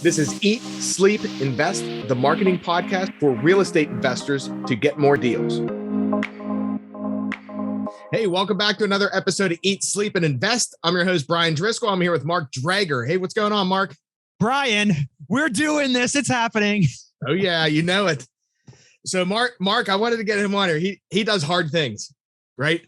This is Eat, Sleep, Invest, the marketing podcast for real estate investors to get more deals. Hey, welcome back to another episode of Eat, Sleep, and Invest. I'm your host, Bryan Driscoll. I'm here with Mark Drager. Hey, what's going on, Mark? Bryan, we're doing this. It's happening. Oh, yeah, you know it. So Mark, I wanted to get him on here. He does hard things, right?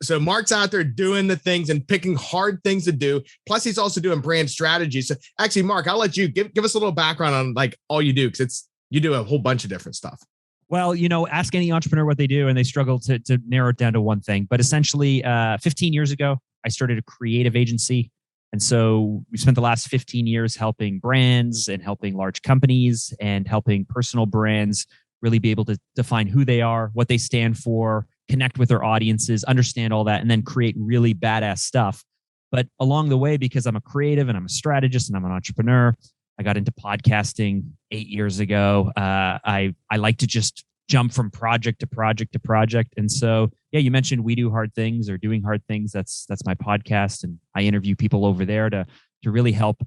So Mark's out there doing the things and picking hard things to do. Plus, he's also doing brand strategy. So actually, Mark, I'll let you give us a little background on like all you do, because you do a whole bunch of different stuff. Well, ask any entrepreneur what they do and they struggle to narrow it down to one thing. But essentially, 15 years ago, I started a creative agency. And so we spent the last 15 years helping brands and helping large companies and helping personal brands really be able to define who they are, what they stand for, connect with their audiences, understand all that, and then create really badass stuff. But along the way, because I'm a creative and I'm a strategist and I'm an entrepreneur, I got into podcasting 8 years ago. I like to just jump from project to project to project. And so, yeah, you mentioned We Do Hard Things or Doing Hard Things. That's my podcast. And I interview people over there to really help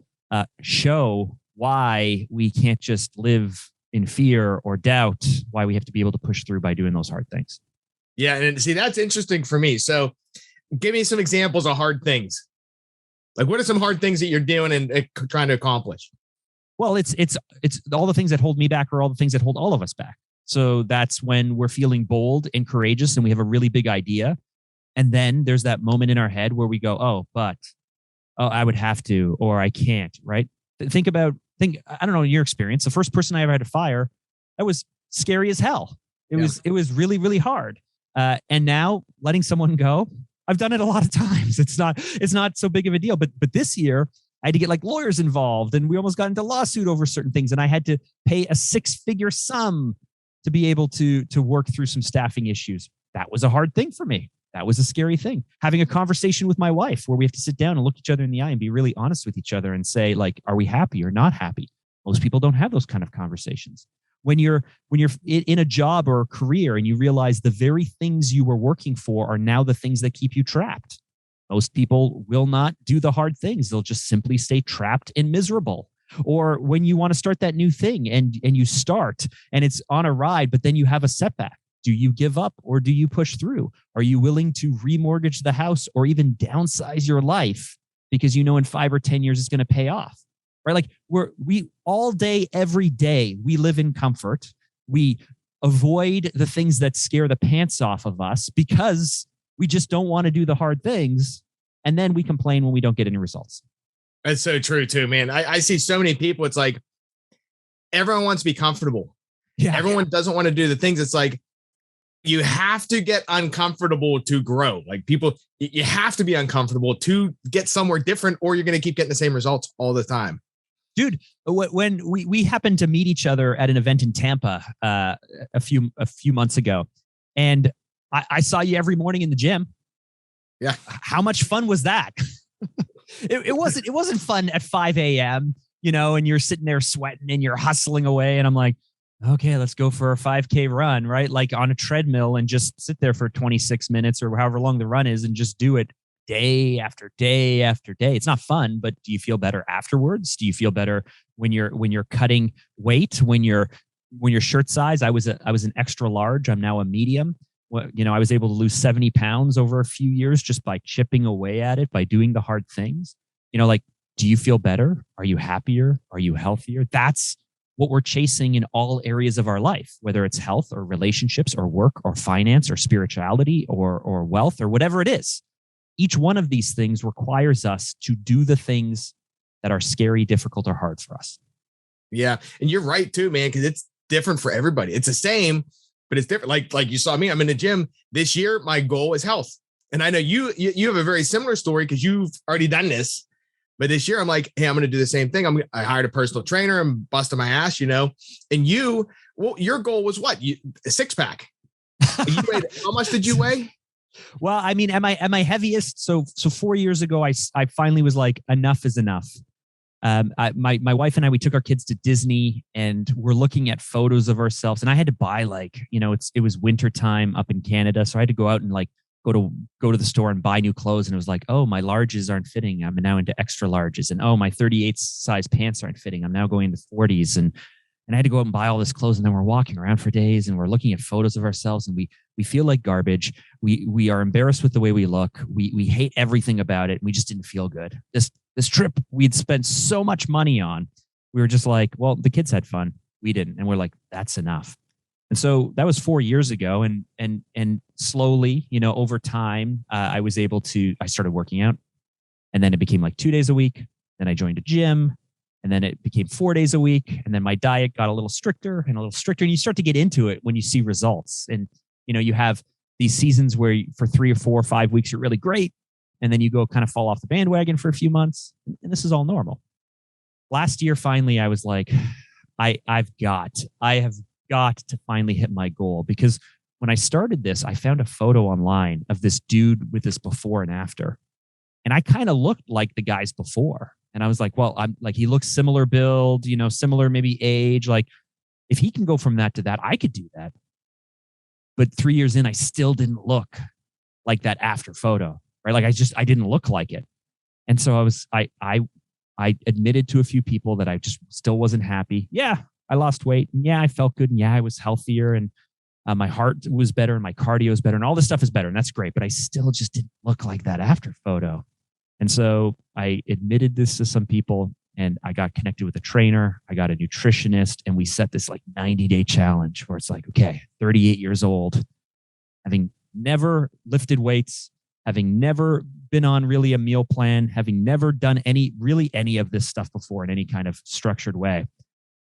show why we can't just live in fear or doubt, why we have to be able to push through by doing those hard things. Yeah. And see, that's interesting for me. So give me some examples of hard things. Like, what are some hard things that you're doing and trying to accomplish? Well, it's all the things that hold me back are all the things that hold all of us back. So that's when we're feeling bold and courageous and we have a really big idea. And then there's that moment in our head where we go, I would have to, or I can't, right? I don't know, in your experience, the first person I ever had to fire, that was scary as hell. It was really, really hard. And now letting someone go, I've done it a lot of times. It's not so big of a deal. But this year I had to get like lawyers involved and we almost got into lawsuit over certain things. And I had to pay a 6-figure sum to be able to work through some staffing issues. That was a hard thing for me. That was a scary thing. Having a conversation with my wife where we have to sit down and look each other in the eye and be really honest with each other and say, like, are we happy or not happy? Most people don't have those kind of conversations. When you're in a job or a career and you realize the very things you were working for are now the things that keep you trapped. Most people will not do the hard things. They'll just simply stay trapped and miserable. Or when you want to start that new thing and you start and it's on a ride, but then you have a setback. Do you give up or do you push through? Are you willing to remortgage the house or even downsize your life because you know in 5 or 10 years it's going to pay off? Right? Like we all day, every day, we live in comfort. We avoid the things that scare the pants off of us because we just don't want to do the hard things. And then we complain when we don't get any results. That's so true too, man. I see so many people. It's like everyone wants to be comfortable. Yeah. Everyone doesn't want to do the things. It's like you have to get uncomfortable to grow. Like people, you have to be uncomfortable to get somewhere different, or you're going to keep getting the same results all the time. Dude, when we happened to meet each other at an event in Tampa a few months ago, and I saw you every morning in the gym. Yeah, how much fun was that? It wasn't fun at 5 a.m. And you're sitting there sweating and you're hustling away, and I'm like, okay, let's go for a 5K run, right? Like on a treadmill and just sit there for 26 minutes or however long the run is and just do it day after day after day. It's not fun, but do you feel better afterwards? Do you feel better when you're cutting weight, when your shirt size? I was an extra large. I'm now a medium. I was able to lose 70 pounds over a few years just by chipping away at it, by doing the hard things. Do you feel better? Are you happier? Are you healthier? That's what we're chasing in all areas of our life, whether it's health or relationships or work or finance or spirituality or wealth or whatever it is. Each one of these things requires us to do the things that are scary, difficult, or hard for us. Yeah. And you're right too, man, because it's different for everybody. It's the same, but it's different. Like you saw me, I'm in the gym this year. My goal is health. And I know you have a very similar story because you've already done this. But this year I'm like, hey, I'm going to do the same thing. I hired a personal trainer. I'm busting my ass, And your goal was what? A 6-pack. How much did you weigh? Well, I mean, am I heaviest? So 4 years ago, I finally was like, enough is enough. My wife and I, we took our kids to Disney and we're looking at photos of ourselves. And I had to buy it was winter time up in Canada. So I had to go out and go to the store and buy new clothes. And it was like, oh, my larges aren't fitting. I'm now into extra larges. And oh, my 38 size pants aren't fitting. I'm now going into 40s. And I had to go out and buy all this clothes. And then we're walking around for days and we're looking at photos of ourselves and we feel like garbage. We are embarrassed with the way we look. We hate everything about it. And we just didn't feel good. This trip we'd spent so much money on, we were just like, well, the kids had fun. We didn't. And we're like, that's enough. And so that was 4 years ago. And slowly, over time, I started working out. And then it became like 2 days a week. Then I joined a gym. And then it became 4 days a week. And then my diet got a little stricter and a little stricter. And you start to get into it when you see results. And, you have these seasons where for 3 or 4 or 5 weeks, you're really great. And then you go kind of fall off the bandwagon for a few months. And this is all normal. Last year, finally, I was like, I have got to finally hit my goal, because when I started this, I found a photo online of this dude with this before and after. And I kind of looked like the guys before. And I was like, well, I'm like, he looks similar build, similar maybe age. Like if he can go from that to that, I could do that. But 3 years in, I still didn't look like that after photo, right? Like I didn't look like it. And so I admitted to a few people that I just still wasn't happy. Yeah, I lost weight. And yeah, I felt good. And yeah, I was healthier. And my heart was better. And my cardio is better. And all this stuff is better. And that's great. But I still just didn't look like that after photo. And so I admitted this to some people. And I got connected with a trainer. I got a nutritionist. And we set this like 90-day challenge where it's like, okay, 38 years old, having never lifted weights, having never been on really a meal plan, having never done any of this stuff before in any kind of structured way.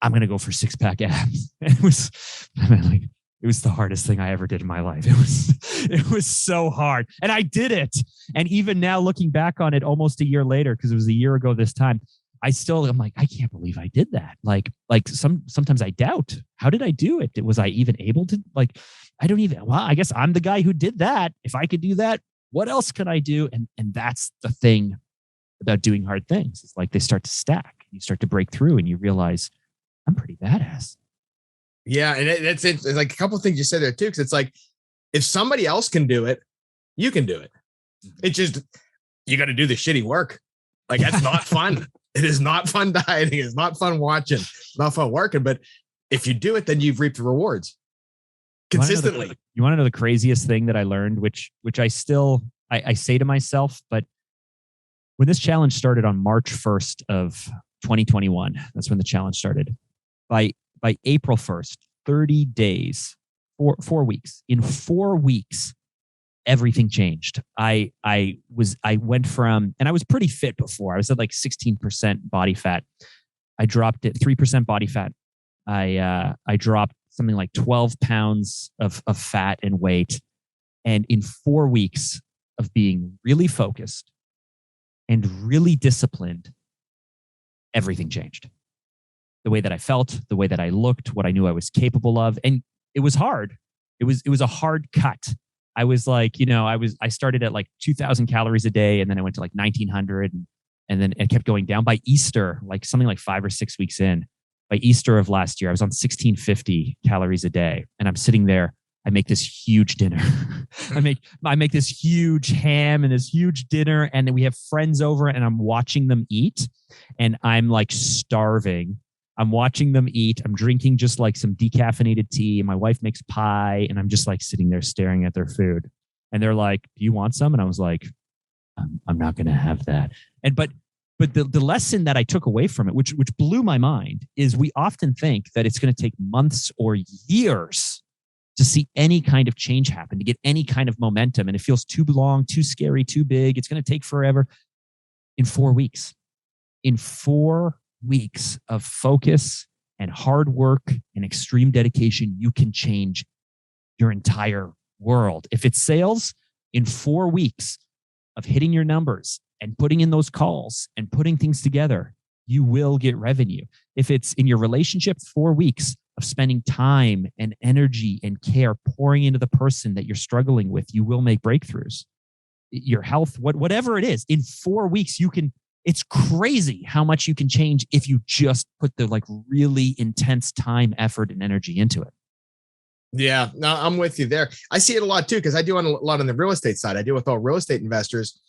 I'm going to go for 6-pack abs. It was the hardest thing I ever did in my life. It was so hard. And I did it. And even now looking back on it almost a year later, because it was a year ago this time, I'm like, I can't believe I did that. Sometimes I doubt, how did I do it? Was I even able to, I guess I'm the guy who did that. If I could do that, what else could I do? And that's the thing about doing hard things. It's like they start to stack. You start to break through and you realize I'm pretty badass. Yeah. And it's like a couple of things you said there too. Cause it's like, if somebody else can do it, you can do it. It's just, you got to do the shitty work. Like that's not fun. It is not fun dieting. It's not fun watching. It's not fun working. But if you do it, then you've reaped the rewards consistently. You want to know the craziest thing that I learned, which I still say to myself, but when this challenge started on March 1st of 2021, that's when the challenge started. By April 1st, 30 days, 4 weeks. In 4 weeks, everything changed. I went from, and I was pretty fit before. I was at like 16% body fat. I dropped it 3% body fat. I dropped something like 12 pounds of fat and weight. And in 4 weeks of being really focused and really disciplined, everything changed. The way that I felt, the way that I looked, what I knew I was capable of. And it was hard. It was a hard cut. I was like, I started at like 2,000 calories a day, and then I went to like 1,900, and then it kept going down. By Easter, like something like 5 or 6 weeks in, by Easter of last year, I was on 1,650 calories a day, and I'm sitting there. I make this huge dinner. I make this huge ham and this huge dinner, and then we have friends over, and I'm watching them eat, and I'm like starving. I'm watching them eat. I'm drinking just like some decaffeinated tea. My wife makes pie, and I'm just like sitting there staring at their food. And they're like, "Do you want some?" And I was like, "I'm not going to have that." And but the lesson that I took away from it, which blew my mind, is we often think that it's going to take months or years to see any kind of change happen, to get any kind of momentum, and it feels too long, too scary, too big. It's going to take forever. In 4 weeks, in 4 weeks of focus and hard work and extreme dedication, you can change your entire world. If it's sales, in 4 weeks of hitting your numbers and putting in those calls and putting things together, you will get revenue. If it's in your relationship, 4 weeks of spending time and energy and care pouring into the person that you're struggling with, you will make breakthroughs. Your health, whatever it is, in 4 weeks, you can. It's crazy how much you can change if you just put the like really intense time, effort, and energy into it. Yeah, no, I'm with you there. I see it a lot too, because I do a lot on the real estate side. I deal with all real estate investors.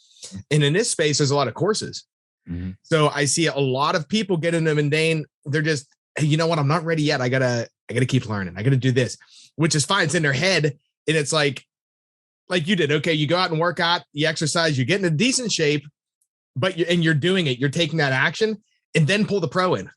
And in this space, there's a lot of courses. Mm-hmm. So I see a lot of people get in the mundane. They're just, hey, you know what? I'm not ready yet. I gotta keep learning. I gotta do this, which is fine. It's in their head. And it's like you did. Okay, you go out and work out, you exercise, you get in a decent shape, but you're doing it. You're taking that action, and then pull the pro in.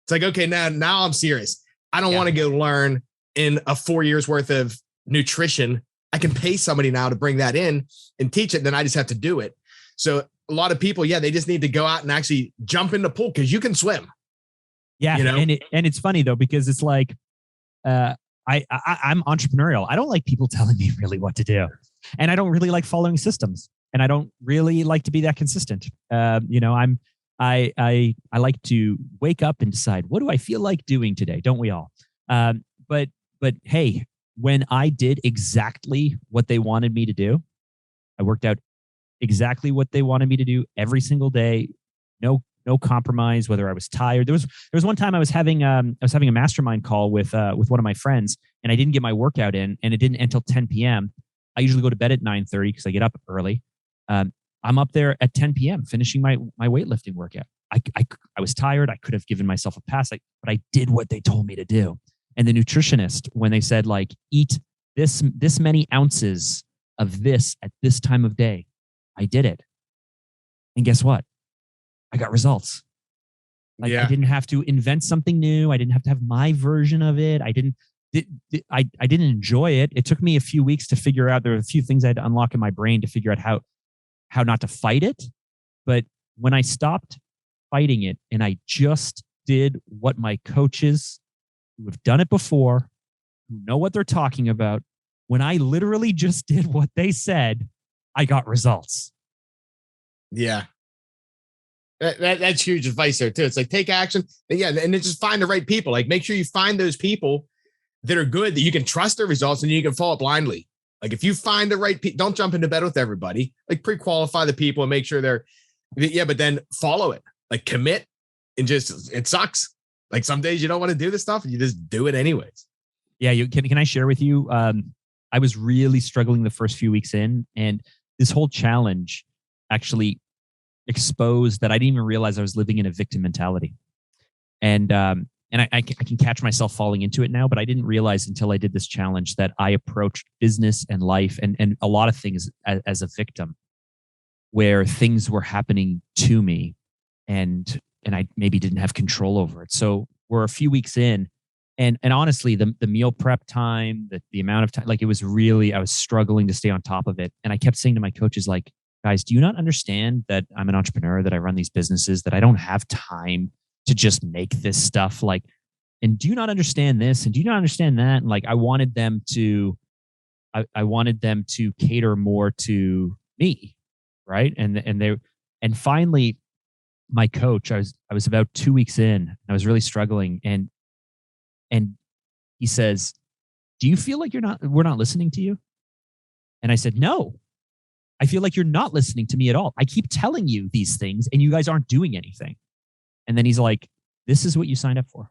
It's like, okay, now I'm serious. I don't want to go learn in a 4 years worth of nutrition. I can pay somebody now to bring that in and teach it. Then I just have to do it. So a lot of people, they just need to go out and actually jump in the pool, because you can swim. Yeah. And it's funny though, because it's like, I'm entrepreneurial. I don't like people telling me really what to do. And I don't really like following systems, and I don't really like to be that consistent. I like to wake up and decide, what do I feel like doing today? Don't we all? But hey, when I did exactly what they wanted me to do, I worked out exactly what they wanted me to do every single day. No compromise, whether I was tired. There was one time I was having a mastermind call with one of my friends, and I didn't get my workout in, and it didn't until 10 p.m. I usually go to bed at 9:30 because I get up early. I'm up there at 10 p.m. finishing my weightlifting workout. I was tired. I could have given myself a pass, but I did what they told me to do. And the nutritionist, when they said, like, eat this many ounces of this at this time of day, I did it. And guess what? I got results. I didn't have to invent something new. I didn't have to have my version of it. I didn't enjoy it. It took me a few weeks to figure out. There were a few things I had to unlock in my brain to figure out how not to fight it. But when I stopped fighting it and I just did what my coaches who have done it before, who know what they're talking about, when I literally just did what they said, I got results. Yeah. That's huge advice there too. It's like, take action. And then just find the right people. Like, make sure you find those people that are good, that you can trust their results, and you can follow it blindly. Like, if you find the right people, don't jump into bed with everybody. Like, pre-qualify the people and make sure but then follow it. Like, commit, and just, it sucks. Like, some days you don't want to do this stuff, and you just do it anyways. Yeah. Can I share with you? I was really struggling the first few weeks in, and this whole challenge actually exposed that I didn't even realize I was living in a victim mentality. And I can catch myself falling into it now, but I didn't realize until I did this challenge that I approached business and life and a lot of things as a victim, where things were happening to me and I maybe didn't have control over it. So we're a few weeks in, and honestly, the meal prep time, the amount of time, like, it was really, I was struggling to stay on top of it. And I kept saying to my coaches, like, guys, do you not understand that I'm an entrepreneur, that I run these businesses, that I don't have time to just make this stuff? Like, and do you not understand this? And do you not understand that? And like, I wanted them to cater more to me. Right. And finally my coach, I was about 2 weeks in, and I was really struggling. And he says, do you feel like we're not listening to you? And I said, no, I feel like you're not listening to me at all. I keep telling you these things and you guys aren't doing anything. And then he's like, this is what you signed up for.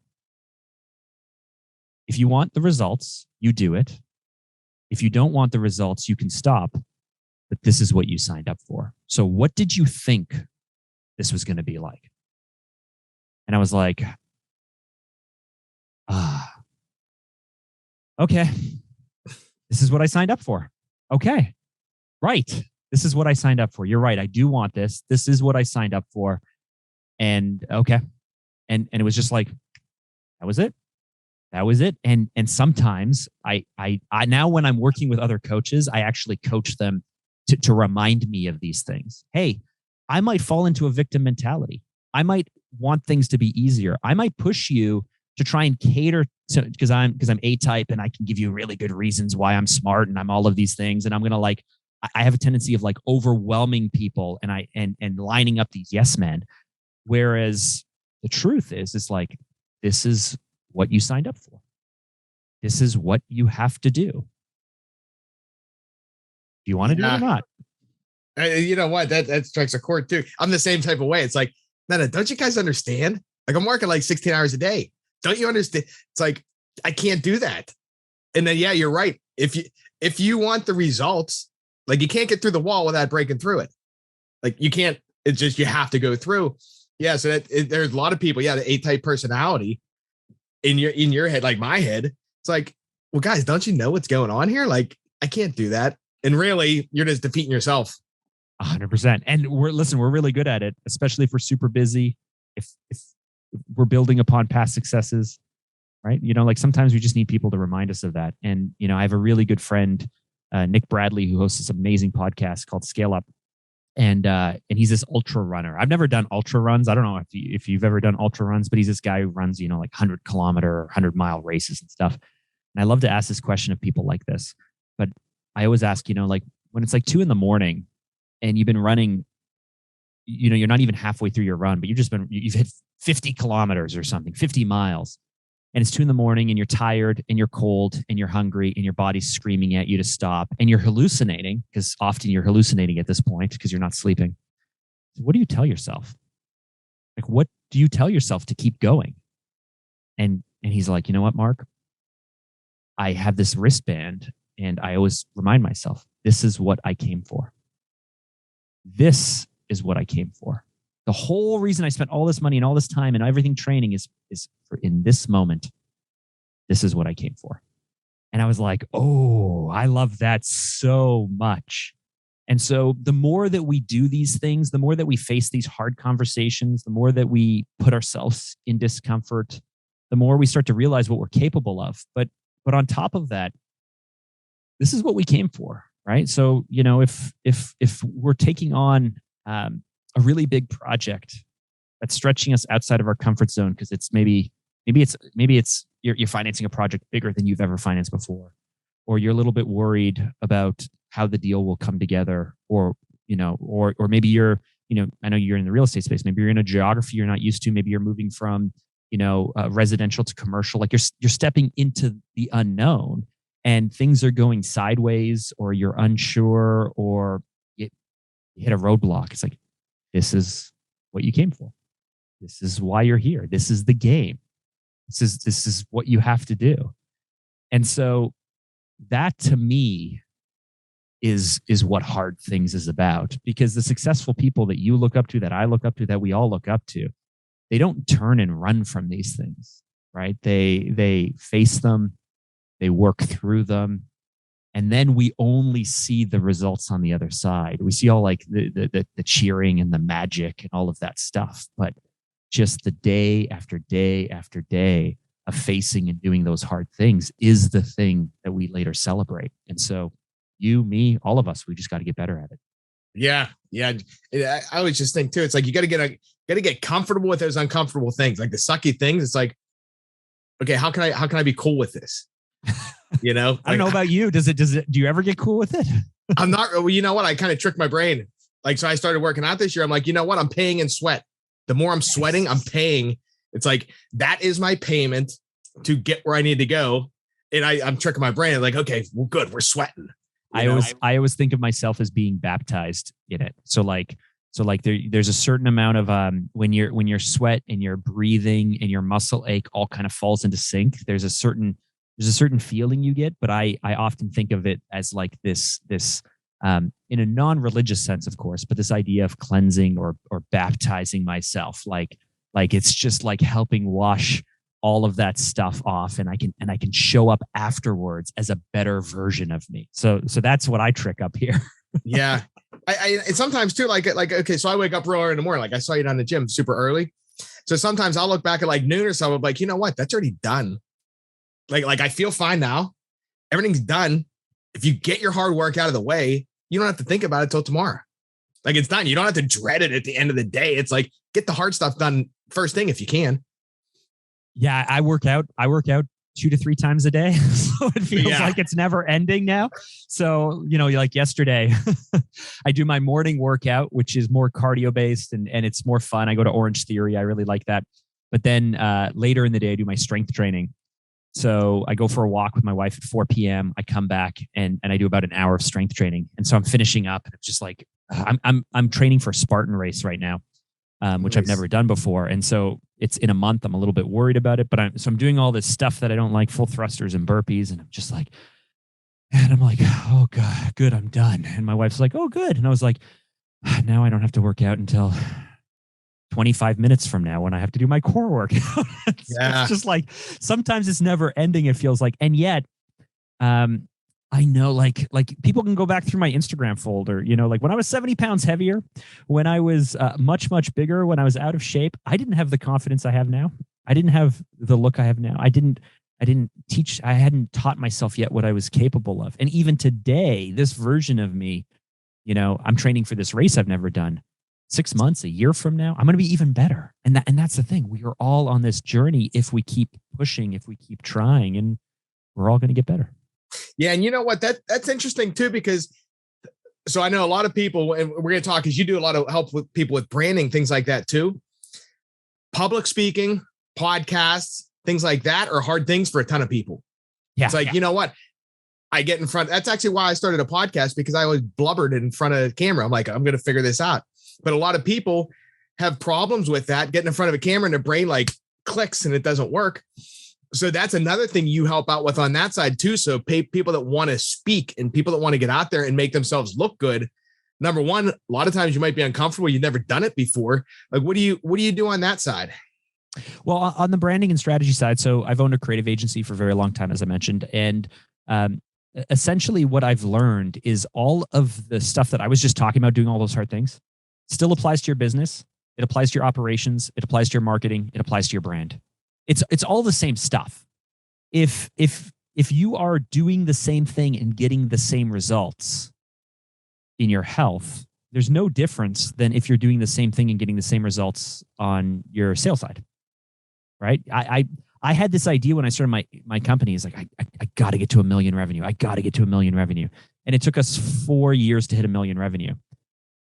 If you want the results, you do it. If you don't want the results, you can stop. But this is what you signed up for. So what did you think this was going to be like? And I was like, okay, this is what I signed up for. Okay, right. This is what I signed up for. You're right. I do want this. This is what I signed up for. And okay. And it was just like, that was it. That was it. And sometimes I now, when I'm working with other coaches, I actually coach them to remind me of these things. Hey, I might fall into a victim mentality. I might want things to be easier. I might push you to try and cater to, because I'm A-type and I can give you really good reasons why I'm smart and I'm all of these things. And I'm going to I have a tendency of like overwhelming people and lining up these yes men. Whereas the truth is, it's like, this is what you signed up for. This is what you have to do. Do you want to do it or not? You know what? That strikes a chord too. I'm the same type of way. It's like, no, don't you guys understand? Like, I'm working like 16 hours a day. Don't you understand? It's like, I can't do that. And then, yeah, you're right. If you want the results, like you can't get through the wall without breaking through it. Like you can't, it's just, you have to go through. Yeah. So there's a lot of people. Yeah. The A-type personality in your head, like my head. It's like, well, guys, don't you know what's going on here? Like, I can't do that. And really, you're just defeating yourself. 100%. And we're really good at it, especially if we're super busy. If we're building upon past successes, right? Like sometimes we just need people to remind us of that. And, I have a really good friend, Nick Bradley, who hosts this amazing podcast called Scale Up. And he's this ultra runner. I've never done ultra runs. I don't know if you've ever done ultra runs, but he's this guy who runs, like 100-kilometer or 100-mile races and stuff. And I love to ask this question of people like this, but I always ask, like when it's like 2 a.m. and you've been running, you're not even halfway through your run, but you've hit 50 kilometers or something, 50 miles. And it's 2 a.m. and you're tired and you're cold and you're hungry and your body's screaming at you to stop and you're hallucinating, because often you're hallucinating at this point because you're not sleeping. What do you tell yourself? Like, what do you tell yourself to keep going? And he's like, you know what, Mark? I have this wristband and I always remind myself, this is what I came for. This is what I came for. The whole reason I spent all this money and all this time and everything training is for in this moment. This is what I came for. And I was like, oh, I love that so much. And so the more that we do these things, the more that we face these hard conversations, the more that we put ourselves in discomfort, the more we start to realize what we're capable of. But on top of that, this is what we came for, right? So, if we're taking on a really big project that's stretching us outside of our comfort zone, because it's maybe it's you're financing a project bigger than you've ever financed before, or you're a little bit worried about how the deal will come together, or maybe you're, I know you're in the real estate space, maybe you're in a geography you're not used to, maybe you're moving from, residential to commercial, like you're stepping into the unknown and things are going sideways, or you're unsure, or you hit a roadblock. It's like, this is what you came for. This is why you're here. This is the game. This is what you have to do. And so that to me is what Hard Things is about, because the successful people that you look up to, that I look up to, that we all look up to, they don't turn and run from these things, right? They face them, they work through them, and then we only see the results on the other side. We see all like the cheering and the magic and all of that stuff, but just the day after day after day of facing and doing those hard things is the thing that we later celebrate. And so you, me, all of us, we just got to get better at it. Yeah. Yeah. I always just think too, it's like, you got to get comfortable with those uncomfortable things, like the sucky things. It's like, okay, how can I be cool with this? I don't know about you. Do you ever get cool with it? I'm not, well, you know what? I kind of tricked my brain. Like, so I started working out this year. I'm like, you know what? I'm paying in sweat. The more I'm sweating, I'm paying. It's like, that is my payment to get where I need to go. And I'm tricking my brain. Like, okay, well, good. We're sweating. I always think of myself as being baptized in it. So there's a certain amount of when your sweat and your breathing and your muscle ache all kind of falls into sync. There's a certain feeling you get, but I often think of it as like this in a non-religious sense, of course, but this idea of cleansing or baptizing myself, like it's just like helping wash all of that stuff off, and I can show up afterwards as a better version of me. So that's what I trick up here. Yeah. I sometimes too, like, okay, so I wake up real early in the morning. Like I saw you down the gym super early. So sometimes I'll look back at like noon or so. I'm like, you know what? That's already done. Like I feel fine now. Everything's done. If you get your hard work out of the way, you don't have to think about it till tomorrow. Like it's done. You don't have to dread it at the end of the day. It's like, get the hard stuff done first thing if you can. Yeah, I work out 2 to 3 times a day. So it feels like it's never ending now. So, like yesterday, I do my morning workout, which is more cardio based and it's more fun. I go to Orange Theory. I really like that. But then later in the day, I do my strength training. So I go for a walk with my wife at 4 p.m. I come back and I do about an hour of strength training. And so I'm finishing up and it's just like, I'm training for a Spartan race right now. which I've never done before. And so it's in a month. I'm a little bit worried about it, but I'm doing all this stuff that I don't like, full thrusters and burpees. And I'm just like, and I'm like, oh God, good, I'm done. And my wife's like, oh, good. And I was like, now I don't have to work out until 25 minutes from now when I have to do my core workout. It's just like, sometimes it's never ending, it feels like. And yet, I know like people can go back through my Instagram folder, like when I was 70 pounds heavier, when I was much, much bigger, when I was out of shape, I didn't have the confidence I have now. I didn't have the look I have now. I hadn't taught myself yet what I was capable of. And even today, this version of me, I'm training for this race I've never done. 6 months, a year from now, I'm going to be even better. And that's the thing. We are all on this journey if we keep pushing, if we keep trying, and we're all going to get better. Yeah. And you know what? That's interesting too, because so I know a lot of people, and we're going to talk, because you do a lot of help with people with branding, things like that too. Public speaking, podcasts, things like that are hard things for a ton of people. Yeah. It's like, you know what? I get in front. That's actually why I started a podcast, because I always blubbered in front of the camera. I'm like, I'm going to figure this out. But a lot of people have problems with that, getting in front of a camera and their brain like clicks and it doesn't work. So that's another thing you help out with on that side too. So pay people that want to speak and people that want to get out there and make themselves look good. Number one, a lot of times you might be uncomfortable. You've never done it before. Like, what do you do on that side? Well, on the branding and strategy side, so I've owned a creative agency for a very long time, as I mentioned. And essentially what I've learned is all of the stuff that I was just talking about, doing all those hard things, still applies to your business. It applies to your operations. It applies to your marketing. It applies to your brand. It's all the same stuff. If you are doing the same thing and getting the same results in your health, there's no difference than if you're doing the same thing and getting the same results on your sales side, right? I had this idea when I started my company. Is like, I got to get to $1 million revenue. I got to get to $1 million revenue. And it took us 4 years to hit $1 million revenue.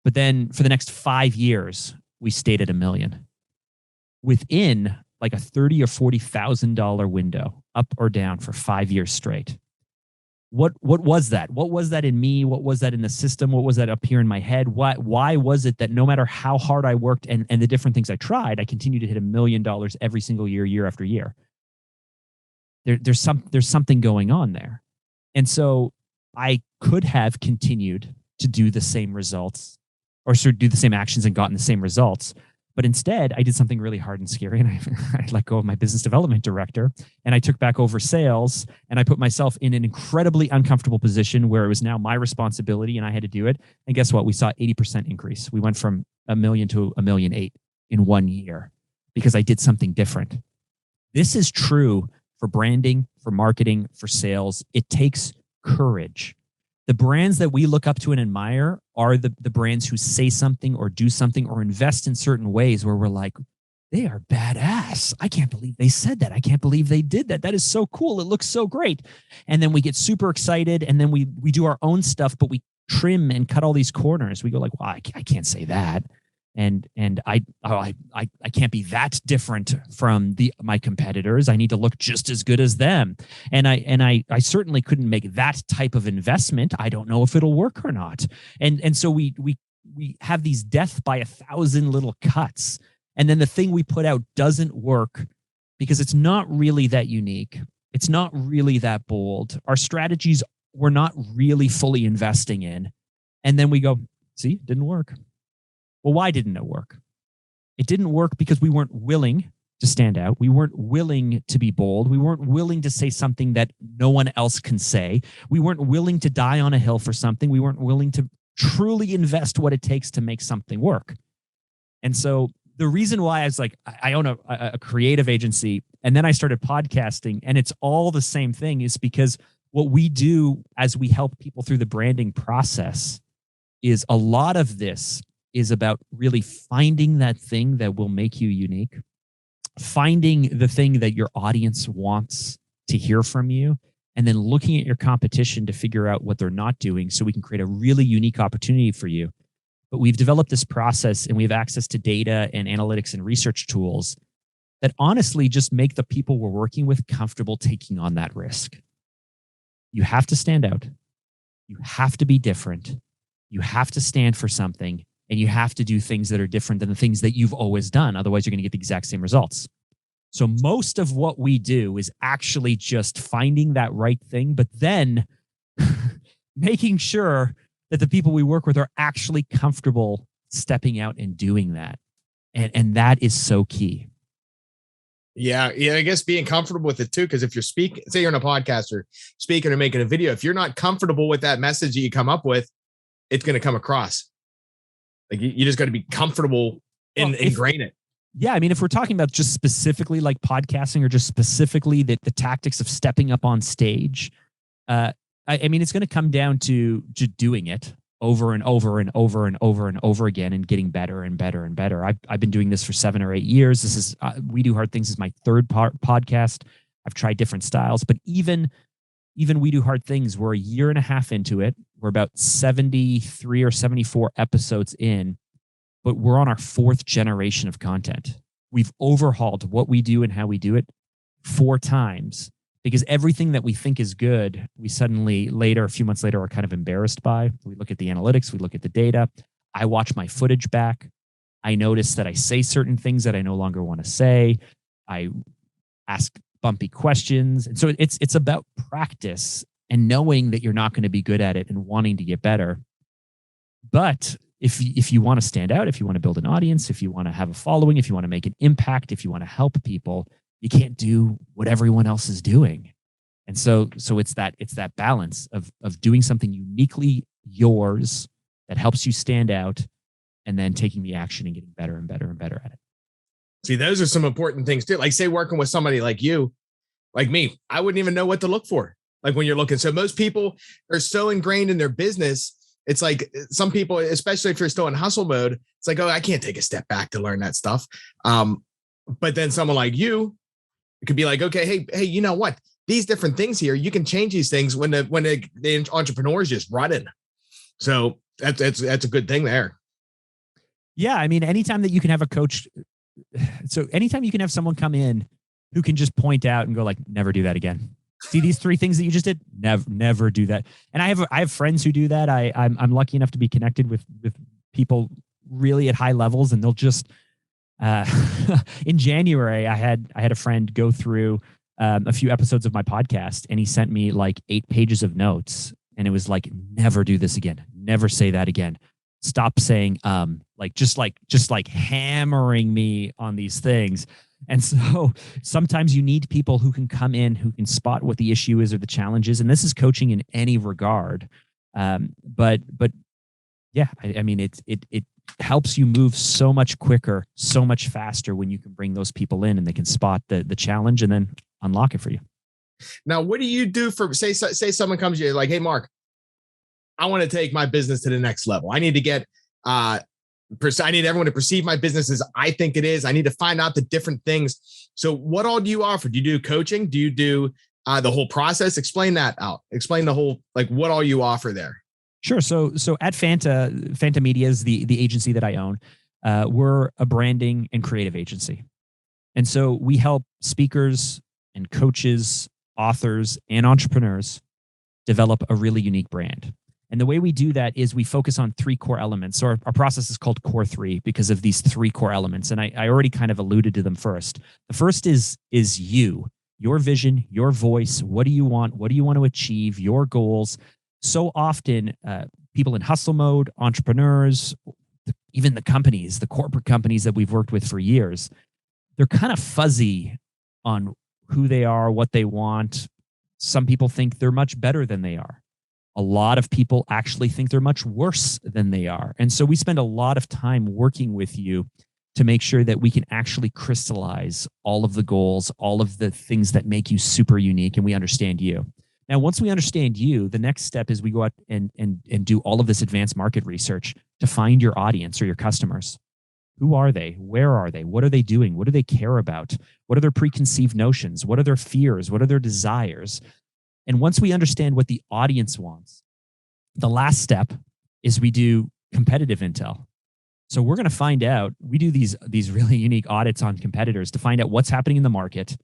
But then for the next 5 years, we stayed at $1 million. Within like a $30,000 or $40,000 window, up or down for 5 years straight. What was that? What was that in me? What was that in the system? What was that up here in my head? Why was it that no matter how hard I worked and the different things I tried, I continued to hit $1 million every single year, year after year? There's something going on there. And so I could have continued to do the same results, or sort of do the same actions and gotten the same results. But instead, I did something really hard and scary, and I let go of my business development director, and I took back over sales, and I put myself in an incredibly uncomfortable position where it was now my responsibility, and I had to do it. And guess what? We saw 80% increase. We went from $1 million to $1.8 million in 1 year because I did something different. This is true for branding, for marketing, for sales. It takes courage. The brands that we look up to and admire are the brands who say something or do something or invest in certain ways where we're like, they are badass. I can't believe they said that. I can't believe they did that. That is so cool. It looks so great. And then we get super excited, and then we do our own stuff, but we trim and cut all these corners. We go like, well, I can't say that. And I can't be that different from my competitors. I need to look just as good as them. And I certainly couldn't make that type of investment. I don't know if it'll work or not. And so we have these death by 1,000 little cuts. And then the thing we put out doesn't work because it's not really that unique. It's not really that bold. Our strategies we're not really fully investing in. And then we go, see, it didn't work. Well, why didn't it work? It didn't work because we weren't willing to stand out. We weren't willing to be bold. We weren't willing to say something that no one else can say. We weren't willing to die on a hill for something. We weren't willing to truly invest what it takes to make something work. And so the reason why I was like, I own a creative agency, and then I started podcasting, and it's all the same thing, is because what we do as we help people through the branding process is a lot of this is about really finding that thing that will make you unique, finding the thing that your audience wants to hear from you, and then looking at your competition to figure out what they're not doing so we can create a really unique opportunity for you. But we've developed this process, and we have access to data and analytics and research tools that honestly just make the people we're working with comfortable taking on that risk. You have to stand out. You have to be different. You have to stand for something. and you have to do things that are different than the things that you've always done. Otherwise, you're going to get the exact same results. So most of what we do is actually just finding that right thing, but then making sure that the people we work with are actually comfortable stepping out and doing that. And that is so key. Yeah. I guess being comfortable with it too, because if you're speaking, say you're in a podcast or speaking or making a video, if you're not comfortable with that message that you come up with, it's going to come across. Like you just got to be comfortable and ingrain it. Yeah. I mean, if we're talking about just specifically like podcasting or just specifically the tactics of stepping up on stage, I mean, it's going to come down to just doing it over and over and over and over and over again and getting better and better and better. I've been doing this for 7 or 8 years. This is We Do Hard Things is my third podcast. I've tried different styles, but even We Do Hard Things, we're a year and a half into it. We're about 73 or 74 episodes in, but we're on our 4th generation of content. We've overhauled what we do and how we do it 4 times. Because everything that we think is good, we suddenly a few months later, are kind of embarrassed by. We look at the analytics, we look at the data. I watch my footage back. I notice that I say certain things that I no longer want to say. I ask bumpy questions. And so it's about practice and knowing that you're not going to be good at it and wanting to get better. But if you want to stand out, if you want to build an audience, if you want to have a following, if you want to make an impact, if you want to help people, you can't do what everyone else is doing. And so it's that balance of doing something uniquely yours that helps you stand out, and then taking the action and getting better and better and better at it. See, those are some important things too. Like say working with somebody like you, like me, I wouldn't even know what to look for. Like when you're looking. So most people are so ingrained in their business. It's like some people, especially if you're still in hustle mode, it's like, oh, I can't take a step back to learn that stuff. But then someone like you, it could be like, okay, hey, you know what? These different things here, you can change these things when the entrepreneur is just running. So that's a good thing there. Yeah, I mean, anytime that you can have a coach, so anytime you can have someone come in who can just point out and go like, never do that again. See these 3 things that you just did? Never do that. And I have friends who do that. I'm lucky enough to be connected with people really at high levels, and they'll just. In January, I had a friend go through a few episodes of my podcast, and he sent me like 8 pages of notes, and it was like, never do this again, never say that again, stop saying like just hammering me on these things. And so sometimes you need people who can come in, who can spot what the issue is or the challenge is, and this is coaching in any regard. But yeah, I mean it helps you move so much quicker, so much faster when you can bring those people in and they can spot the challenge and then unlock it for you. Now, what do you do for, say someone comes to you like, hey, Mark, I want to take my business to the next level. I need to get, I need everyone to perceive my business as I think it is. I need to find out the different things. So what all do you offer? Do you do coaching? Do you do the whole process? Explain that out. Explain the whole, like what all you offer there. Sure. So at Phanta Media is the agency that I own. We're a branding and creative agency. And so we help speakers and coaches, authors, and entrepreneurs develop a really unique brand. And the way we do that is we focus on 3 core elements. So our process is called Core 3 because of these 3 core elements. And I already kind of alluded to them first. The first is you, your vision, your voice. What do you want? What do you want to achieve? Your goals. So often people in hustle mode, entrepreneurs, even the companies, the corporate companies that we've worked with for years, they're kind of fuzzy on who they are, what they want. Some people think they're much better than they are. A lot of people actually think they're much worse than they are. And so we spend a lot of time working with you to make sure that we can actually crystallize all of the goals, all of the things that make you super unique, and we understand you. Now, once we understand you, the next step is we go out and do all of this advanced market research to find your audience or your customers. Who are they? Where are they? What are they doing? What do they care about? What are their preconceived notions? What are their fears? What are their desires? And once we understand what the audience wants, the last step is we do competitive intel. So we're going to find out, we do these really unique audits on competitors to find out what's happening in the market,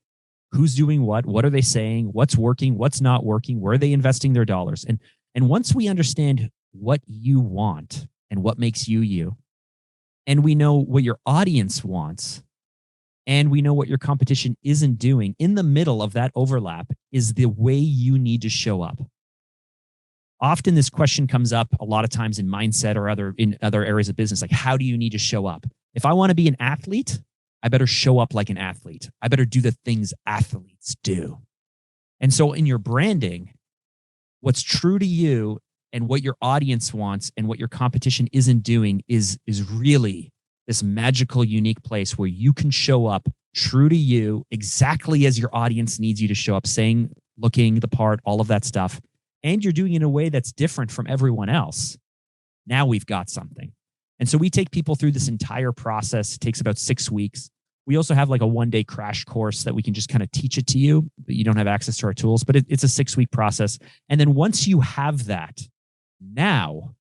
who's doing what are they saying, what's working, what's not working, where are they investing their dollars. And once we understand what you want and what makes you you, and we know what your audience wants, and we know what your competition isn't doing, in the middle of that overlap is the way you need to show up. Often this question comes up a lot of times in mindset or in other areas of business, like, how do you need to show up? If I want to be an athlete, I better show up like an athlete. I better do the things athletes do. And so in your branding, what's true to you and what your audience wants and what your competition isn't doing is really this magical, unique place where you can show up true to you, exactly as your audience needs you to show up, saying, looking the part, all of that stuff. And you're doing it in a way that's different from everyone else. Now we've got something. And so we take people through this entire process. It takes about 6 weeks. We also have like a 1-day crash course that we can just kind of teach it to you, but you don't have access to our tools, but it's a 6-week process. And then once you have that, now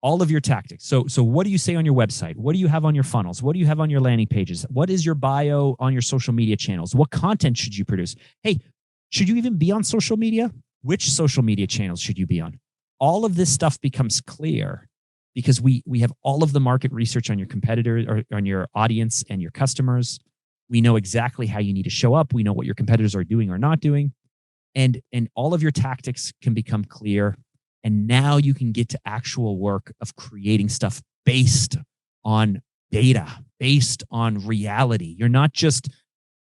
all of your tactics. So what do you say on your website? What do you have on your funnels? What do you have on your landing pages? What is your bio on your social media channels? What content should you produce? Hey, should you even be on social media? Which social media channels should you be on? All of this stuff becomes clear because we have all of the market research on your competitor or on your audience and your customers. We know exactly how you need to show up. We know what your competitors are doing or not doing. And all of your tactics can become clear. And now you can get to actual work of creating stuff based on data, based on reality. You're not just,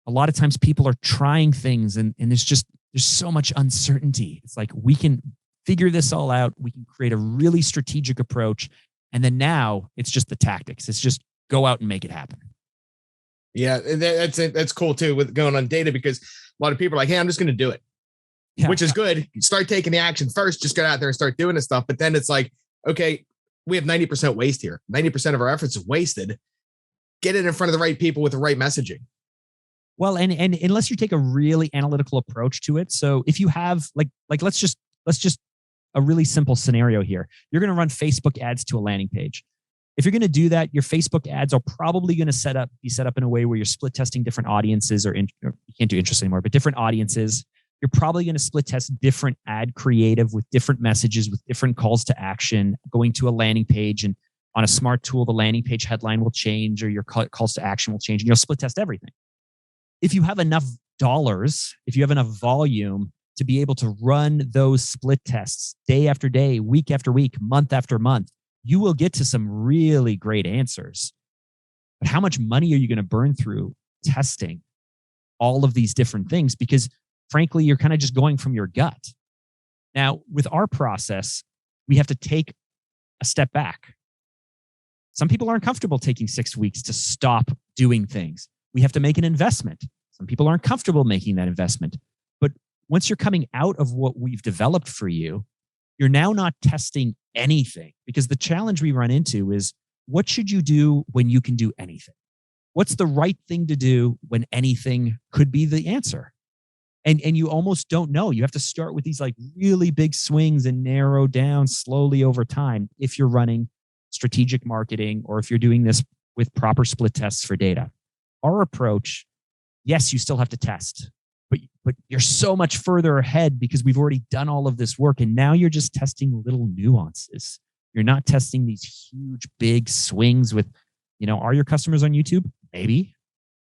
a lot of times people are trying things and there's so much uncertainty. It's like, we can figure this all out. We can create a really strategic approach. And then now it's just the tactics. It's just go out and make it happen. Yeah, that's cool too with going on data, because a lot of people are like, hey, I'm just going to do it. Yeah. Which is good. Start taking the action first. Just get out there and start doing this stuff. But then it's like, okay, we have 90% waste here. 90% of our efforts is wasted. Get it in front of the right people with the right messaging. Well, and unless you take a really analytical approach to it. So if you have like let's just a really simple scenario here. You're going to run Facebook ads to a landing page. If you're going to do that, your Facebook ads are probably going to be set up in a way where you're split testing different audiences, or you can't do interest anymore, but different audiences. You're probably going to split test different ad creative with different messages, with different calls to action, going to a landing page, and on a smart tool, the landing page headline will change or your calls to action will change, and you'll split test everything. If you have enough dollars, if you have enough volume to be able to run those split tests day after day, week after week, month after month, you will get to some really great answers. But how much money are you going to burn through testing all of these different things? Because frankly, you're kind of just going from your gut. Now, with our process, we have to take a step back. Some people aren't comfortable taking 6 weeks to stop doing things. We have to make an investment. Some people aren't comfortable making that investment. But once you're coming out of what we've developed for you, you're now not testing anything, because the challenge we run into is, what should you do when you can do anything? What's the right thing to do when anything could be the answer? And you almost don't know. You have to start with these like really big swings and narrow down slowly over time if you're running strategic marketing or if you're doing this with proper split tests for data. Our approach, yes, you still have to test, but you're so much further ahead because we've already done all of this work, and now you're just testing little nuances. You're not testing these huge, big swings with, are your customers on YouTube? Maybe.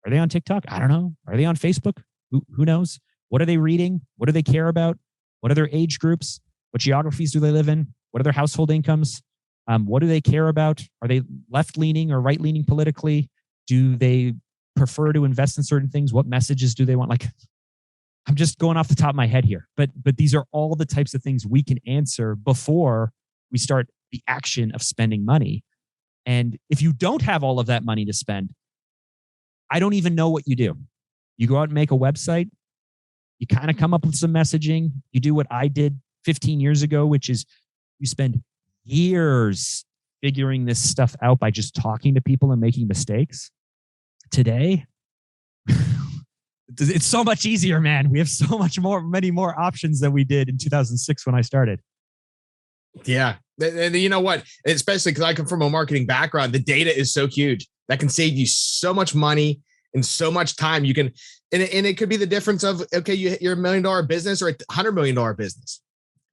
Are they on TikTok? I don't know. Are they on Facebook? Who knows? What are they reading? What do they care about? What are their age groups? What geographies do they live in? What are their household incomes? What do they care about? Are they left-leaning or right-leaning politically? Do they prefer to invest in certain things? What messages do they want? Like, I'm just going off the top of my head here, but these are all the types of things we can answer before we start the action of spending money. And if you don't have all of that money to spend, I don't even know what you do. You go out and make a website. You kind of come up with some messaging. You do what I did 15 years ago, which is you spend years figuring this stuff out by just talking to people and making mistakes. Today, it's so much easier, man. We have many more options than we did in 2006 when I started. Yeah. And you know what? Especially because I come from a marketing background, the data is so huge that can save you so much money and so much time. You can, and it could be the difference of, okay, you're $1 million business or a $100 million business,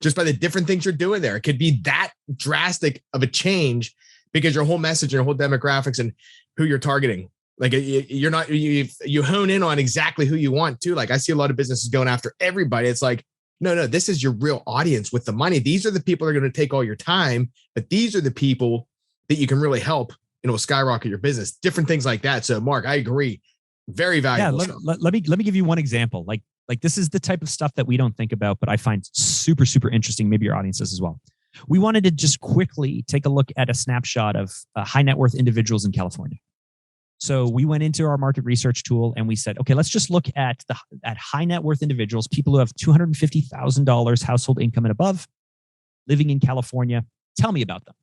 just by the different things you're doing there. It could be that drastic of a change because your whole message and your whole demographics and who you're targeting, like you're not, you hone in on exactly who you want to. Like I see a lot of businesses going after everybody. It's like, no, this is your real audience with the money. These are the people that are going to take all your time, but these are the people that you can really help, skyrocket your business, different things like that. So Mark, I agree. Very valuable. Yeah, let me give you one example. Like this is the type of stuff that we don't think about, but I find super, super interesting. Maybe your audience does as well. We wanted to just quickly take a look at a snapshot of high net worth individuals in California. So we went into our market research tool and we said, okay, let's just look at high net worth individuals, people who have $250,000 household income and above, living in California. Tell me about them.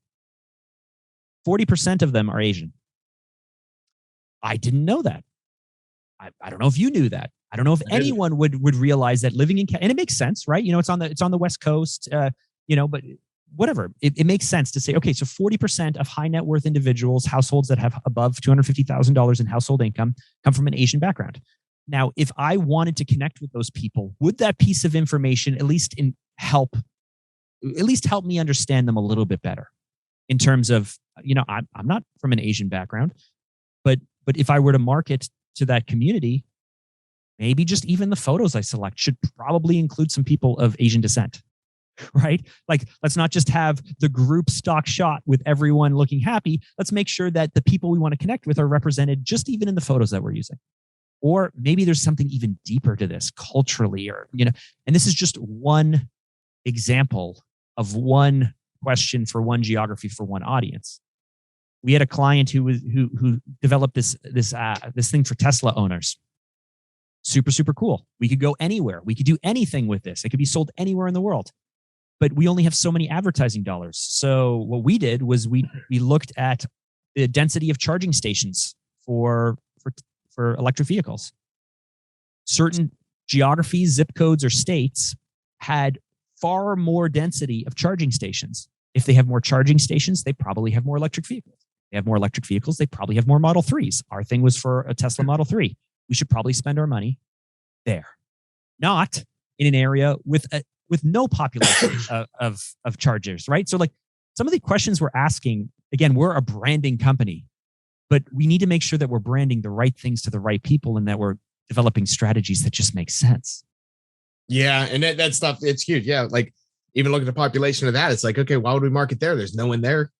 40% of them are Asian. I didn't know that. I don't know if you knew that. I don't know if anyone would realize that living in, and it makes sense, right? It's on the West Coast, but whatever. It makes sense to say, okay, so 40% of high net worth individuals, households that have above $250,000 in household income, come from an Asian background. Now, if I wanted to connect with those people, would that piece of information at least help me understand them a little bit better in terms of, I'm not from an Asian background, but if I were to market to that community, maybe just even the photos I select should probably include some people of Asian descent, right? Like, let's not just have the group stock shot with everyone looking happy. Let's make sure that the people we want to connect with are represented just even in the photos that we're using. Or maybe there's something even deeper to this culturally, and this is just one example of one question for one geography for one audience. We had a client who developed this thing for Tesla owners. Super, super cool. We could go anywhere. We could do anything with this. It could be sold anywhere in the world. But we only have so many advertising dollars. So what we did was we looked at the density of charging stations for electric vehicles. Certain geographies, zip codes, or states had far more density of charging stations. If they have more charging stations, they probably have more electric vehicles. They have more electric vehicles, they probably have more Model 3s. Our thing was for a Tesla Model 3. We should probably spend our money there, not in an area with no population of chargers, right? So like some of the questions we're asking, again, we're a branding company, but we need to make sure that we're branding the right things to the right people and that we're developing strategies that just make sense. Yeah. And that stuff, it's huge. Yeah. Like even look at the population of that. It's like, okay, why would we market there? There's no one there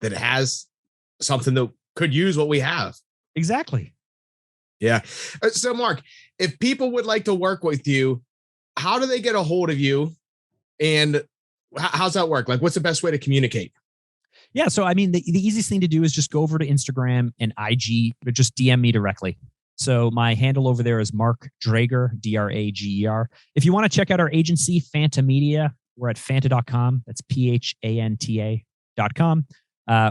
that has something that could use what we have. Exactly. Yeah. So Mark, if people would like to work with you, how do they get a hold of you? And how's that work? Like, what's the best way to communicate? Yeah. So, I mean, the easiest thing to do is just go over to Instagram and IG, but just DM me directly. So my handle over there is Mark Drager, Drager. If you want to check out our agency, Phanta Media, we're at Phanta.com. That's PHANTA.com.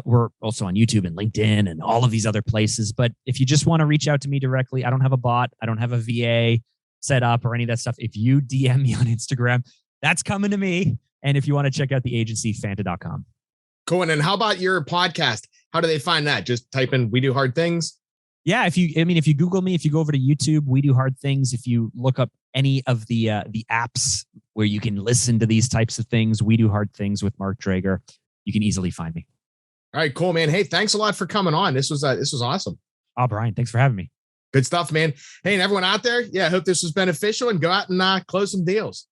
We're also on YouTube and LinkedIn and all of these other places. But if you just want to reach out to me directly, I don't have a bot. I don't have a VA set up or any of that stuff. If you DM me on Instagram, that's coming to me. And if you want to check out the agency, Phanta.com. Cool. And then how about your podcast? How do they find that? Just type in We Do Hard Things. Yeah. If you Google me, if you go over to YouTube, We Do Hard Things, if you look up any of the apps where you can listen to these types of things, We Do Hard Things with Mark Drager, you can easily find me. All right, cool, man. Hey, thanks a lot for coming on. This was awesome. Oh, Bryan, thanks for having me. Good stuff, man. Hey, and everyone out there, I hope this was beneficial and go out and close some deals.